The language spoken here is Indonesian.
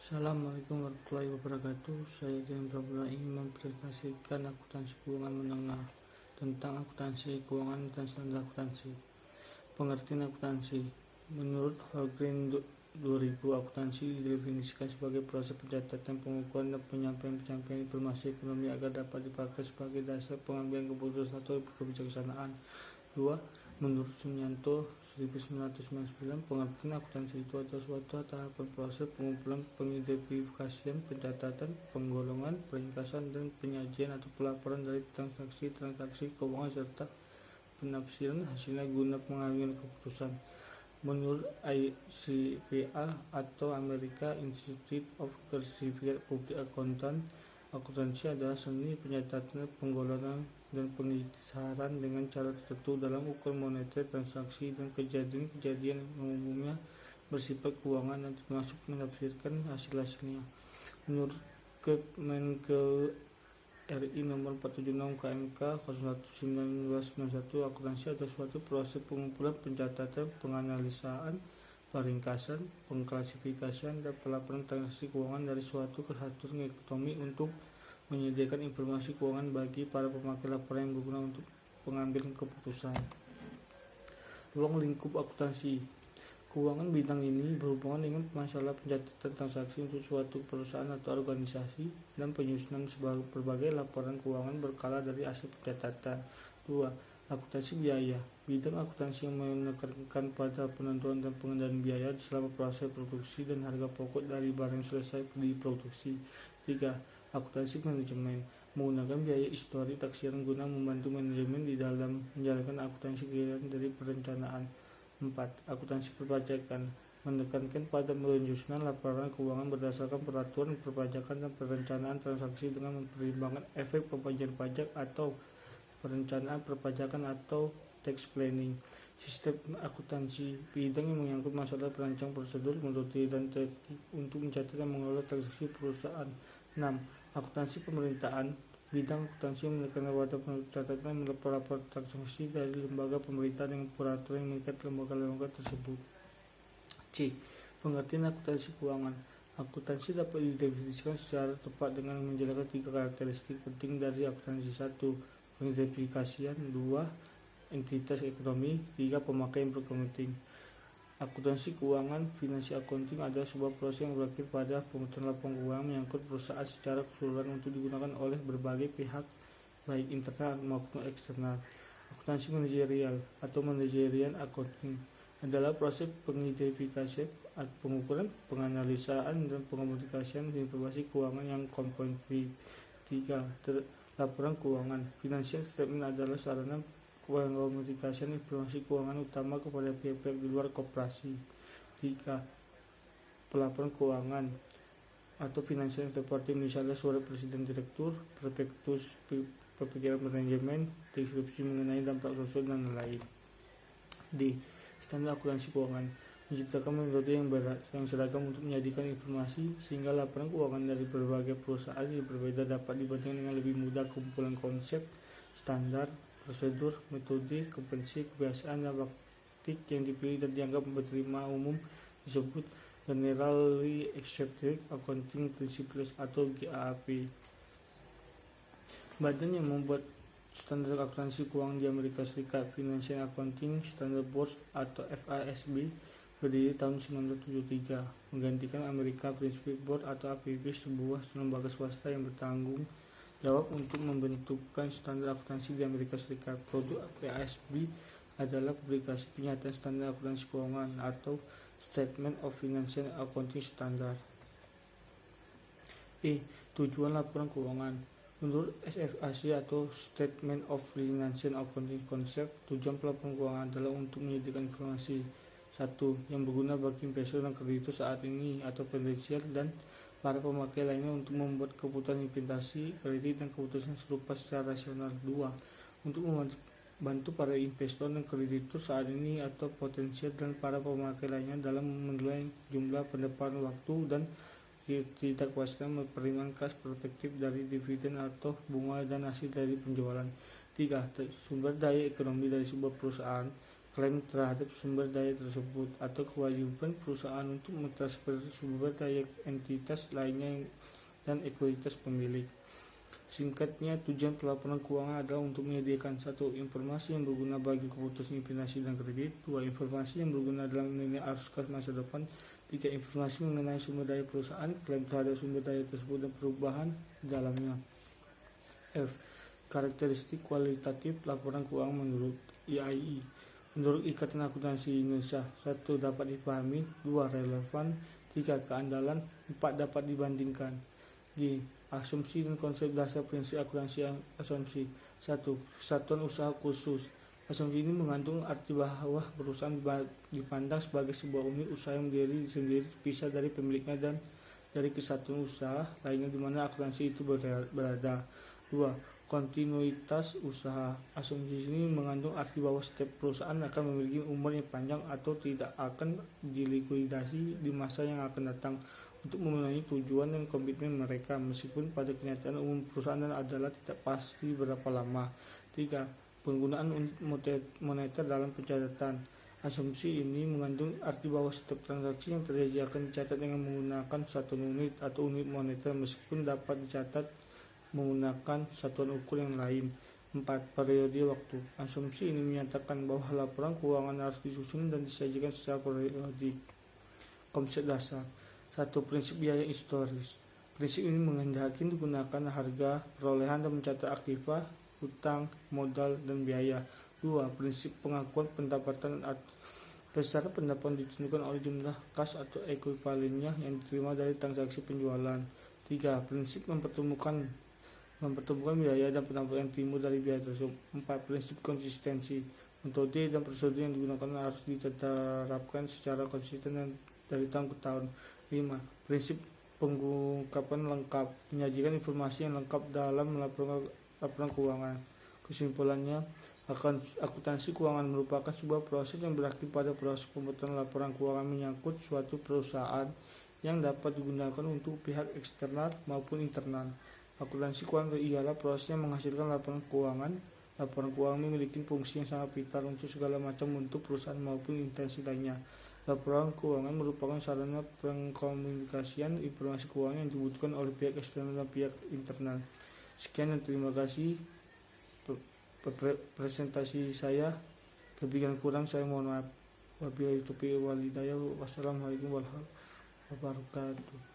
Assalamualaikum warahmatullahi wabarakatuh. Saya Dian Prabula ingin mempresentasikan akuntansi keuangan menengah tentang akuntansi keuangan dan standar akuntansi. Pengertian akuntansi. Menurut Holmgren 2000, akuntansi didefinisikan sebagai proses pencatatan, pengukuran, dan penyampaian informasi ekonomi agar dapat dipakai sebagai dasar pengambilan keputusan atau kebijaksanaan. 2. Menurut Sunyanto 1999, pengertian akuntansi itu adalah suatu tahapan proses pengumpulan, pengidentifikasian, pencatatan, penggolongan, peringkasan, dan penyajian atau pelaporan dari transaksi keuangan serta penafsiran hasilnya guna pengambilan keputusan. Menurut ICPA atau American Institute of Certified Public Accountant, akuntansi adalah seni pencatatan, penggolongan, dan pengisaran dengan cara tertentu dalam ukuran moneter, transaksi, dan kejadian-kejadian yang umumnya bersifat keuangan dan termasuk menafsirkan hasil-hasilnya. Menurut Kemenkeu RI nomor 476 KMK 01/1991, akuntansi adalah suatu proses pengumpulan, pencatatan, penganalisaan, peringkasan, pengklasifikasian, dan pelaporan transaksi keuangan dari suatu kesatuan ekonomi untuk menyediakan informasi keuangan bagi para pemakai laporan yang berguna untuk pengambilan keputusan. Ruang lingkup akuntansi keuangan. Bidang ini berhubungan dengan masalah pencatatan transaksi untuk suatu perusahaan atau organisasi dan penyusunan berbagai laporan keuangan berkala dari aset pencatatan. 2. Akuntansi biaya. Bidang akuntansi yang menekankan pada penentuan dan pengendalian biaya selama proses produksi dan harga pokok dari barang selesai diproduksi. 3. Akuntansi manajemen. Menggunakan biaya histori taksiran guna membantu manajemen di dalam menjalankan akuntansi kegiatan dari perencanaan. 4. Akuntansi perpajakan. Menekankan pada penyusunan laporan keuangan berdasarkan peraturan perpajakan dan perencanaan transaksi dengan mempertimbangkan efek pembayaran pajak atau perencanaan perpajakan atau tax planning. Sistem akuntansi. Bidang yang menyangkut masalah perancang prosedur, metode, dan teknik untuk mencatat dan mengelola transaksi perusahaan. 6. Akuntansi pemerintahan. Bidang akuntansi yang menekankan pada pencatatan melapor transaksi dari lembaga pemerintah dengan peraturan yang mengikat lembaga-lembaga tersebut. C. Pengertian akuntansi keuangan. Akuntansi dapat didefinisikan secara tepat dengan menjelaskan 3 karakteristik penting dari akuntansi. 1. Pengidentifikasian. 2. Entitas ekonomi. 3. Pemakaian accounting. Akuntansi keuangan. Financial accounting adalah sebuah proses yang berakhir pada pembentukan laporan keuangan menyangkut perusahaan secara keseluruhan untuk digunakan oleh berbagai pihak, baik internal maupun eksternal. Akuntansi manajerial atau managerial accounting adalah proses pengidentifikasian, pengukuran, penganalisaan, dan pengomunikasian informasi keuangan yang komprehensif. 3. Laporan keuangan. Financial statement adalah sarana pengomunikasian informasi keuangan utama kepada pihak-pihak di luar koperasi. 3. Pelaporan keuangan atau financial reporting, misalnya surat presiden direktur, prospektus perputaran manajemen, deskripsi mengenai dampak sosial, dan lain. D. Standar akuntansi keuangan. Menciptakan metode yang seragam untuk menjadikan informasi sehingga laporan keuangan dari berbagai perusahaan yang berbeda dapat dibandingkan dengan lebih mudah. Kumpulan konsep, standar, prosedur, metode, kompetensi, kebiasaan, dan praktik yang dipilih dan dianggap diterima umum disebut Generally Accepted Accounting Principles atau GAAP. Badan yang membuat standar akuntansi keuangan di Amerika Serikat, Financial Accounting Standards Board atau FASB, berdiri tahun 1973, menggantikan American Principles Board atau APB, sebuah lembaga swasta yang bertanggung jawab untuk membentukkan standar akuntansi di Amerika Serikat. Produk FASB adalah publikasi penyataan standar akuntansi keuangan atau Statement of Financial Accounting Standard. Tujuan laporan keuangan. Menurut SFAC atau Statement of Financial Accounting Concept, tujuan pelaporan keuangan adalah untuk menyediakan informasi 1. Yang berguna bagi investor dan kreditur saat ini atau potensial dan para pemakai lainnya untuk membuat keputusan investasi, kredit, dan keputusan serupa secara rasional. 2. Untuk membantu para investor dan kreditur saat ini atau potensial dan para pemakai lainnya dalam menilai jumlah pendapatan waktu dan ketidakpastian mempertimbangkan kas perspektif dari dividen atau bunga dan hasil dari penjualan. 3. Sumber daya ekonomi dari sebuah perusahaan. klaim terhadap sumber daya tersebut, atau kewajiban perusahaan untuk mentransfer sumber daya entitas lainnya dan ekuitas pemilik. Singkatnya, tujuan pelaporan keuangan adalah untuk menyediakan: 1. Informasi yang berguna bagi keputusan investasi dan kredit. 2. Informasi yang berguna dalam menilai arus kas masa depan. 3. Informasi mengenai sumber daya perusahaan, klaim terhadap sumber daya tersebut dan perubahan di dalamnya. F. Karakteristik kualitatif laporan keuangan menurut IAI. Menurut Ikatan Akuntansi Indonesia: 1. Dapat dipahami. 2. Relevan. 3. Keandalan. 4. Dapat dibandingkan. G. Asumsi dan konsep dasar prinsip akuntansi. Asumsi. 1. Kesatuan usaha khusus. Asumsi ini mengandung arti bahwa perusahaan dipandang sebagai sebuah unit usaha yang berdiri sendiri, terpisah dari pemiliknya dan dari kesatuan usaha lainnya di mana akuntansi itu berada. 2. Kontinuitas usaha. Asumsi ini mengandung arti bahwa setiap perusahaan akan memiliki umur yang panjang atau tidak akan dilikuidasi di masa yang akan datang untuk memenuhi tujuan dan komitmen mereka, meskipun pada kenyataan umum perusahaan adalah tidak pasti berapa lama. 3. Penggunaan unit moneter dalam pencatatan. Asumsi ini mengandung arti bahwa setiap transaksi yang terjadi akan dicatat dengan menggunakan satu unit atau unit moneter, meskipun dapat dicatat menggunakan satuan ukur yang lain. 4. Periode waktu. Asumsi ini menyatakan bahwa laporan keuangan harus disusun dan disajikan secara periodik. Konsep dasar. 1. Prinsip biaya historis. Prinsip ini menghendaki digunakan harga perolehan dan mencatat aktiva, hutang, modal, dan biaya. 2. Prinsip pengakuan pendapatan besar pendapatan ditentukan oleh jumlah kas atau ekuivalennya yang diterima dari transaksi penjualan. 3. Prinsip mempertemukan biaya dan pendapatan yang timbul dari biaya tersebut. 4. Prinsip konsistensi. Metode dan prosedur yang digunakan harus diterapkan secara konsisten dari tahun ke tahun. 5. Prinsip pengungkapan lengkap. Menyajikan informasi yang lengkap dalam laporan keuangan. Kesimpulannya, akuntansi keuangan merupakan sebuah proses yang berakhir pada proses pembuatan laporan keuangan menyangkut suatu perusahaan yang dapat digunakan untuk pihak eksternal maupun internal. Akuntansi keuangan ialah proses yang menghasilkan laporan keuangan. Laporan keuangan memiliki fungsi yang sangat vital untuk segala macam bentuk perusahaan maupun instansi lainnya. Laporan keuangan merupakan sarana pengkomunikasian informasi keuangan yang dibutuhkan oleh pihak eksternal dan pihak internal. Sekian dan terima kasih presentasi saya. Lebih dan kurang saya mohon maaf. Wabillahi taufiq wal hidayah. Wassalamualaikum warahmatullahi wabarakatuh.